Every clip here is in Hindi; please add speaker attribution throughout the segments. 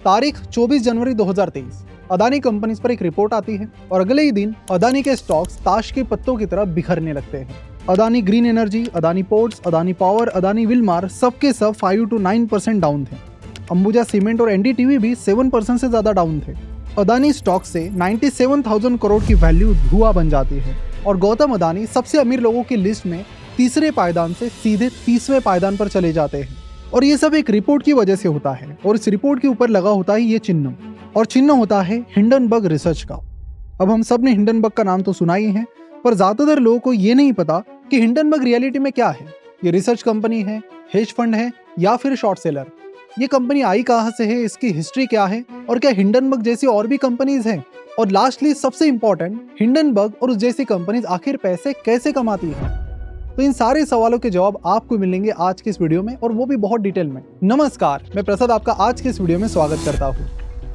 Speaker 1: तारीख 24 जनवरी 2023। अदानी कंपनीज पर एक रिपोर्ट आती है और अगले ही दिन अदानी के स्टॉक्स ताश के पत्तों की तरह बिखरने लगते हैं। Adani green energy, Adani ports, Adani power, Adani Wilmar सबके सब 5 to 9% डाउन थे। अंबुजा सीमेंट और एनडीटीवी भी 7% से ज्यादा डाउन थे। अदानी स्टॉक से 97,000 करोड़ की वैल्यू धुआं बन जाती है और गौतम अदानी सबसे अमीर लोगों की लिस्ट में तीसरे पायदान से सीधे 30वें पायदान पर चले जाते हैं। और ये सब एक रिपोर्ट की वजह से होता है और इस रिपोर्ट के ऊपर लगा होता है ये चिन्ह, और चिन्ह होता है हिंडनबर्ग रिसर्च का। अब हम सब ने हिंडनबर्ग का नाम तो सुना ही है, पर ज्यादातर लोगों को ये नहीं पता कि हिंडनबर्ग रियलिटी में क्या है। ये रिसर्च कंपनी है, हेज फंड है या फिर शॉर्ट सेलर। ये कंपनी आई कहाँ से है, इसकी हिस्ट्री क्या है और क्या हिंडनबर्ग जैसी और भी कंपनीज हैं, और लास्टली सबसे इंपॉर्टेंट, हिंडनबर्ग और उस जैसी कंपनीज आखिर पैसे कैसे कमाती है। तो इन सारे सवालों के जवाब आपको मिलेंगे आज के इस वीडियो में, और वो भी बहुत डिटेल में। नमस्कार, मैं प्रसाद आपका आज के इस वीडियो में स्वागत करता हूँ।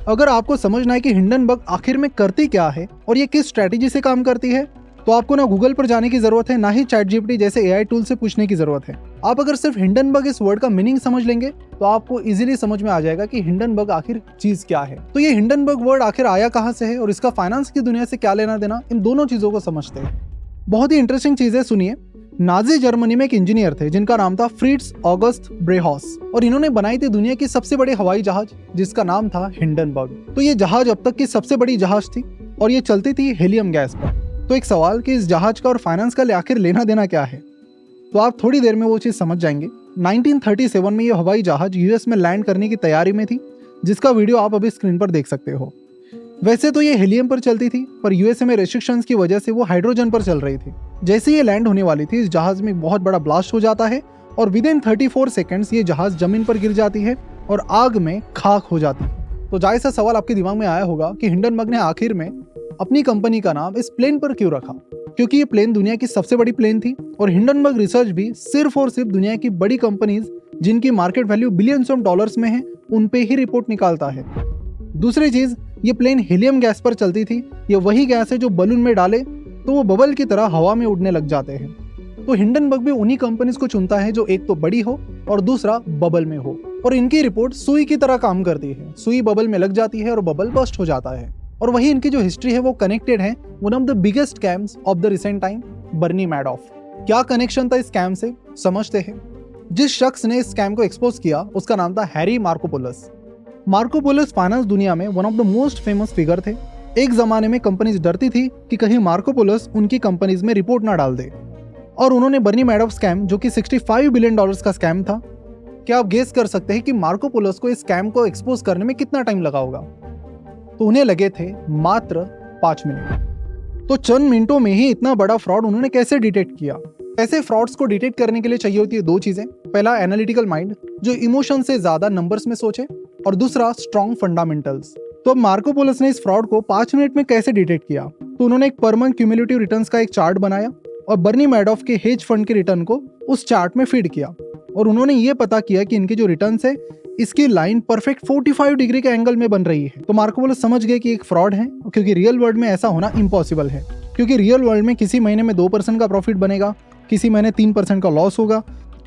Speaker 1: अगर आपको समझना है कि हिंडनबर्ग आखिर में करती क्या है और ये किस स्ट्रैटेजी से काम करती है, तो आपको ना गूगल पर जाने की जरूरत है, ना ही चैटजीपीटी जैसे एआई टूल से पूछने की जरूरत है। आप अगर सिर्फ हिंडनबर्ग इस वर्ड का मीनिंग समझ लेंगे तो आपको इजीली समझ में आ जाएगा कि हिंडनबर्ग आखिर चीज क्या है। तो ये हिंडनबर्ग वर्ड आखिर आया कहाँ से है और इसका फाइनेंस की दुनिया से क्या लेना देना, इन दोनों चीजों को समझते हैं। बहुत ही इंटरेस्टिंग चीज है, सुनिए। नाजी जर्मनी में एक इंजीनियर थे जिनका नाम था फ्रिट्ज ऑगस्ट ब्रेहॉस, और इन्होंने बनाई थी दुनिया की सबसे बड़ी हवाई जहाज जिसका नाम था हिंडनबर्ग। तो ये जहाज अब तक की सबसे बड़ी जहाज थी और ये चलती थी हीलियम गैस पर। तो एक सवाल कि इस जहाज का और फाइनेंस का आखिर लेना देना क्या है, तो आप थोड़ी देर में वो चीज समझ जाएंगे। 1937 में ये हवाई जहाज यूएस में लैंड करने की तैयारी में थी, जिसका वीडियो आप अभी स्क्रीन पर देख सकते हो। वैसे तो ये हीलियम पर चलती थी, पर यूएसए में रेस्ट्रिक्शंस की वजह से वो हाइड्रोजन पर चल रही थी। जैसे ये लैंड होने वाली थी, इस जहाज में एक बहुत बड़ा ब्लास्ट हो जाता है और विदिन 34 सेकंड्स ये जहाज जमीन पर गिर जाती है और आग में खाक हो जाती है। तो जाहिर सा सवाल आपके दिमाग में आया होगा कि हिंडनबर्ग ने आखिर में अपनी कंपनी का नाम इस प्लेन पर क्यों रखा, क्योंकि ये प्लेन दुनिया की सबसे बड़ी प्लेन थी और हिंडनबर्ग रिसर्च भी सिर्फ और सिर्फ दुनिया की बड़ी कंपनीज जिनकी market value billions of dollars में है उन पे ही रिपोर्ट निकालता है। दूसरी चीज, ये प्लेन हीलियम गैस पर चलती थी। ये वही गैस है जो बलून में डाले तो वो बबल की तरह हवा में उड़ने लग जाते हैं। तो हिंडनबर्ग भी उन्हीं कंपनीज को चुनता है जो एक तो बड़ी हो और दूसरा बबल में हो, और इनकी रिपोर्ट सुई की तरह काम करती है। सुई बबल में लग जाती है और बबल बस्ट हो जाता है। और वही इनकी जो हिस्ट्री है वो कनेक्टेड है one of the biggest scams of the recent time, Bernie Madoff. क्या कनेक्शन था इस स्कैम से, समझते हैं। जिस शख्स ने इस स्कैम को एक्सपोज किया उसका नाम था हैरी मार्कोपोलस। मार्कोपोलस फाइनेंस दुनिया में one of the most famous figure थे। एक जमाने में कंपनीज डरती थी कि कहीं मार्कोपोलस उनकी कंपनीज में रिपोर्ट ना डाल दे, और उन्होंने बर्नी मैडॉफ स्कैम, जो कि $65 बिलियन का स्कैम था। क्या आप गेस कर सकते हैं कि मार्कोपोलस को इस स्कैम को एक्सपोज करने में कितना टाइम लगा होगा? तो उन्हें लगे थे मात्र 5 मिनट। तो चंद मिनटों में ही इतना बड़ा फ्रॉड उन्होंने कैसे डिटेक्ट किया? ऐसे फ्रॉड्स को डिटेक्ट करने के लिए चाहिए होती है दो चीजें। पहला, एनालिटिकल माइंड जो इमोशन से ज्यादा नंबर्स में सोचे, और दूसरा, स्ट्रॉन्ग फंडामेंटल्स। तो अब मार्कोपोलस ने इस फ्रॉड को 5 मिनट में कैसे डिटेक्ट किया? तो उन्होंने एक पर मंथ क्यूमुलेटिव रिटर्न्स का एक चार्ट बनाया और बर्नी मैडॉफ के हेज फंड के रिटर्न को उस चार्ट में फीड किया, और उन्होंने ये पता किया कि इनके जो रिटर्न्स है इसकी लाइन परफेक्ट 45 डिग्री के एंगल में बन रही है। तो मार्कोपोलस समझ गए कि एक फ्रॉड है, क्योंकि रियल वर्ल्ड में ऐसा होना इम्पॉसिबल है। क्योंकि रियल वर्ल्ड में किसी महीने में 2% का प्रॉफिट बनेगा, किसी महीने 3% का लॉस होगा।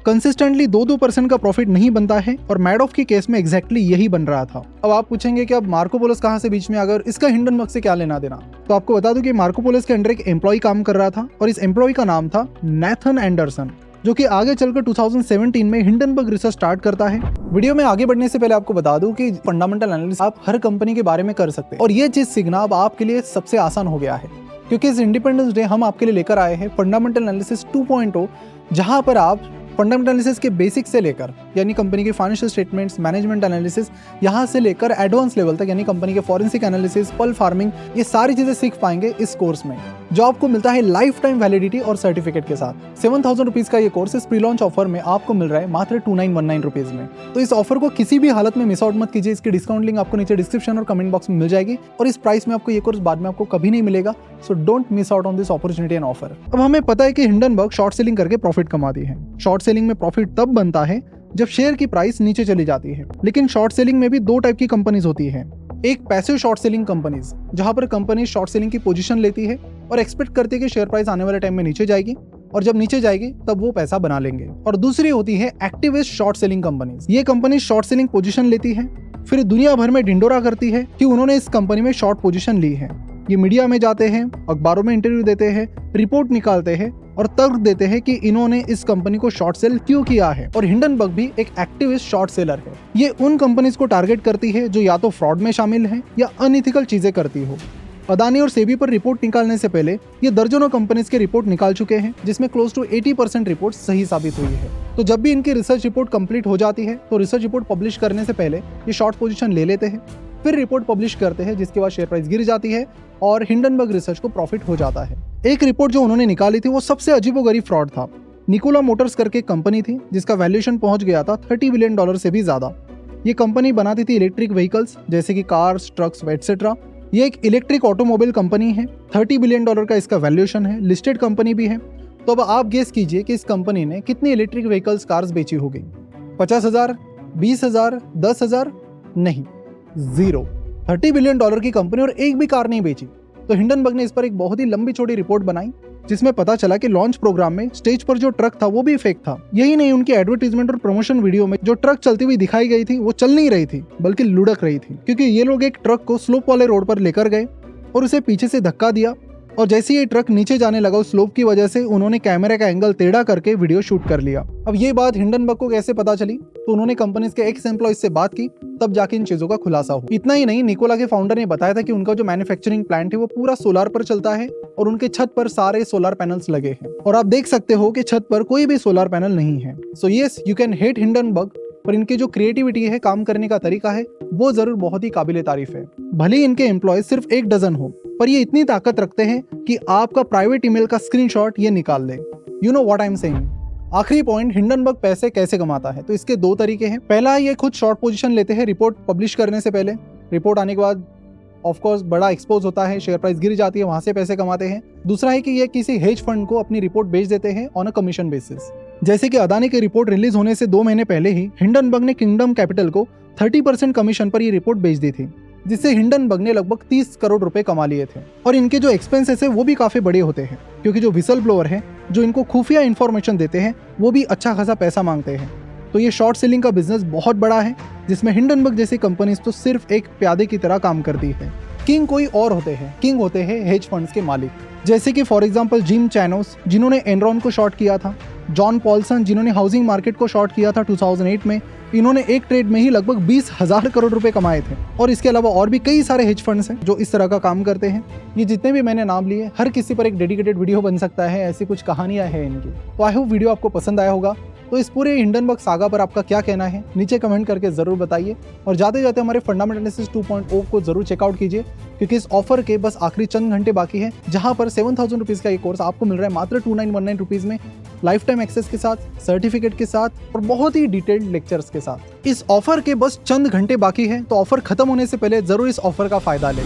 Speaker 1: कंसिस्टेंटली 2% का प्रॉफिट नहीं बनता है, और मैडॉफ के केस में एग्जैक्टली यही बन रहा था। अब आप पूछेंगे कि अब मार्कोपोलस कहाँ से बीच में, अगर इसका हिंडनबर्ग से क्या लेना देना? तो आपको बता दूं कि मार्कोपोलस के अंडर एक एम्प्लॉय काम कर रहा था, और इस एम्प्लॉय का नाम था नेथन एंडरसन, जो कि आगे चलकर 2017 में हिंडनबर्ग रिसर्च स्टार्ट करता है। वीडियो में आगे बढ़ने से पहले आपको बता दूं कि फंडामेंटल एनालिसिस आप हर कंपनी के बारे में कर सकते हैं, और ये चीज सीखना अब आपके लिए सबसे आसान हो गया है, क्योंकि इस इंडिपेंडेंस डे हम आपके लिए लेकर आए हैं फंडामेंटल एनालिसिस 2.0, जहां पर आप फंडामेंटल एनालिसिस के बेसिक से लेकर, यानी कंपनी के फाइनेंशियल स्टेटमेंट्स, मैनेजमेंट एनालिसिस, यहाँ से लेकर एडवांस लेवल तक, यानी कंपनी के फॉरेंसिक एनालिसिस, पल फार्मिंग, ये सारी चीजें सीख पाएंगे इस कोर्स में, जो आपको मिलता है लाइफ टाइम वैलिडिटी और सर्टिफिकेट के साथ। 7,000 रुपीज का ये कोर्स इस प्री लॉन्च ऑफर में आपको मिल रहा है मात्र 2919 रुपीज में। तो इस ऑफर को किसी भी हालत में मिस आउट मत कीजिए। इसकी डिस्काउंट लिंक आपको नीचे डिस्क्रिप्शन और कमेंट बॉक्स में मिल जाएगी, और इस प्राइस में आपको ये कोर्स बाद में आपको कभी नहीं मिलेगा। So don't miss out on this opportunity and offer. अब हमें पता है कि हिंडनबर्ग शॉर्ट सेलिंग करके प्रॉफिट कमाती है। शॉर्ट सेलिंग में प्रॉफिट तब बनता है जब शेयर की प्राइस नीचे चली जाती है। लेकिन शॉर्ट सेलिंग में भी दो टाइप की कंपनीज होती है। एक पैसिव शॉर्ट सेलिंग कंपनीज, जहां पर कंपनी शॉर्ट सेलिंग की पोजीशन लेती है और एक्सपेक्ट करती है कि शेयर प्राइस आने वाले टाइम में नीचे जाएगी, और जब नीचे जाएगी तब वो पैसा बना लेंगे। और दूसरी होती है एक्टिविस्ट शॉर्ट सेलिंग कंपनीज। ये कंपनी शॉर्ट सेलिंग पोजीशन लेती है फिर दुनिया भर में ढिंडोरा करती है कि उन्होंने इस कंपनी में शॉर्ट पोजीशन ली है। ये मीडिया में जाते हैं, अखबारों में इंटरव्यू देते हैं, रिपोर्ट निकालते हैं और तर्क देते हैं कि इन्होंने इस कंपनी को शॉर्ट सेल क्यों किया है। और हिंडनबर्ग भी एक एक्टिविस्ट शॉर्ट सेलर है। ये उन कंपनीज को टारगेट करती है जो या तो फ्रॉड में शामिल है या अनइथिकल चीजें करती हो। अदानी और सेबी पर रिपोर्ट निकालने से पहले ये दर्जनों कंपनीज के रिपोर्ट निकाल चुके हैं, जिसमें क्लोज टू 80% रिपोर्ट सही साबित हुई है। तो जब भी इनकी रिसर्च रिपोर्ट कंप्लीट हो जाती है तो रिसर्च रिपोर्ट पब्लिश करने से पहले ये शॉर्ट पोजीशन ले लेते हैं, फिर रिपोर्ट पब्लिश करते हैं, जिसके बाद शेयर प्राइस गिर जाती है और हिंडनबर्ग रिसर्च को प्रॉफिट हो जाता है। एक रिपोर्ट जो उन्होंने निकाली थी वो सबसे अजीबोगरीब फ्रॉड था। निकोला मोटर्स करके कंपनी थी जिसका वैल्यूएशन पहुंच गया था $30 बिलियन से भी ज्यादा। ये कंपनी बनाती थी इलेक्ट्रिक व्हीकल्स जैसे कि कार्स, ट्रक्स एटसेट्रा। ये एक इलेक्ट्रिक ऑटोमोबाइल कंपनी है। $30 बिलियन का इसका वैल्यूएशन है, लिस्टेड कंपनी भी है। तो अब आप गेस कीजिए कि इस कंपनी ने कितनी इलेक्ट्रिक व्हीकल्स, कार्स बेची होगी? 50,000, 20,000, 10,000? नहीं, 0। $30 बिलियन की कंपनी और एक भी कार नहीं बेची। तो हिंडनबर्ग ने इस पर एक बहुत ही लंबी चौड़ी रिपोर्ट बनाई, जिसमें पता चला कि लॉन्च प्रोग्राम में स्टेज पर जो ट्रक था वो भी फेक था। यही नहीं, उनकी एडवर्टीजमेंट और प्रमोशन वीडियो में जो ट्रक चलती हुई दिखाई गई थी वो चल नहीं रही थी, बल्कि लुढ़क रही थी, क्योंकि ये लोग एक ट्रक को स्लोप वाले रोड पर लेकर गए और उसे पीछे से धक्का दिया और जैसे ये ट्रक नीचे जाने लगा उस स्लोप की वजह से उन्होंने कैमरे का एंगल टेढ़ा करके वीडियो शूट कर लिया। अब ये बात हिंडनबर्ग को कैसे पता चली? तो उन्होंने कंपनी के एक्स एम्प्लॉइज से बात की, तब जाके इन चीजों का खुलासा हुआ। इतना ही नहीं, निकोला के फाउंडर ने बताया था कि उनका जो मैन्युफैक्चरिंग प्लांट है वो पूरा सोलार पर चलता है और उनके छत पर सारे सोलार पैनल्स लगे हैं। और आप देख सकते हो कि छत पर कोई भी सोलार पैनल नहीं है। So yes, you can hate Hindenburg, पर इनकी जो क्रिएटिविटी है, काम करने का तरीका है, वो जरूर बहुत ही काबिले तारीफ है। भले ही इनके एम्प्लॉय सिर्फ 1 डजन हो, पर ये इतनी ताकत रखते हैं कि आपका प्राइवेट ईमेल का स्क्रीनशॉट ये निकाल ले। You know what I am saying. आखिरी पॉइंट, हिंडनबर्ग पैसे कैसे कमाता है? तो इसके 2 तरीके हैं। पहला, ये खुद शॉर्ट पोजीशन लेते हैं रिपोर्ट पब्लिश करने से पहले। रिपोर्ट आने के बाद ऑफकोर्स बड़ा एक्सपोज होता है, शेयर प्राइस गिर जाती है, वहां से पैसे कमाते हैं। दूसरा है कि ये किसी हेज फंड को अपनी रिपोर्ट बेच देते हैं ऑन अ कमीशन बेसिस। जैसे कि अदानी की रिपोर्ट रिलीज होने से 2 महीने पहले ही हिंडनबर्ग ने किंगडम कैपिटल को 30% कमीशन पर ये रिपोर्ट बेच दी थी, जिससे हिंडनबर्ग ने लगभग 30 करोड़ रुपए कमा लिए थे। और इनके जो एक्सपेंसेस है वो भी काफी बड़े होते हैं, क्योंकि जो विसल ब्लोअर है जो इनको खुफिया इंफॉर्मेशन देते हैं वो भी अच्छा खासा पैसा मांगते हैं। तो ये शॉर्ट सेलिंग का बिजनेस बहुत बड़ा है, जिसमें हिंडनबर्ग जैसी कंपनीज तो सिर्फ एक प्यादे की तरह काम करती है। किंग कोई और होते हैं, किंग होते हैं हेज फंड्स के मालिक, जैसे कि फॉर एग्जांपल जिम चैनोस जिन्होंने एनरॉन को शॉर्ट किया था, जॉन पॉल्सन जिन्होंने हाउसिंग मार्केट को शॉर्ट किया था 2008 में। इन्होंने एक ट्रेड में ही लगभग 20,000 करोड़ रुपए कमाए थे। और इसके अलावा और भी कई सारे हेज फंड्स हैं जो इस तरह का काम करते हैं। ये जितने भी मैंने नाम लिए, हर किसी पर एक डेडिकेटेड वीडियो बन सकता है, ऐसी कुछ कहानियां हैं इनकी। तो आई होप वीडियो आपको पसंद आया होगा। तो इस पूरे हिंडनबर्ग सागा पर आपका क्या कहना है, नीचे कमेंट करके जरूर बताइए। और जाते जाते हमारे फंडामेंटल एनालिसिस 2.0 को जरूर चेकआउट कीजिए, क्योंकि इस ऑफर के बस आखिरी चंद घंटे बाकी है, जहां पर 7,000 रुपीज़ का ये कोर्स आपको मिल रहा है मात्र 2919 रुपीज़ में, लाइफ टाइम एक्सेस के साथ, सर्टिफिकेट के साथ और बहुत ही डिटेल्ड लेक्चर्स के साथ। इस ऑफर के बस चंद घंटे बाकी है, तो ऑफर खत्म होने से पहले जरूर इस ऑफर का फायदा लें।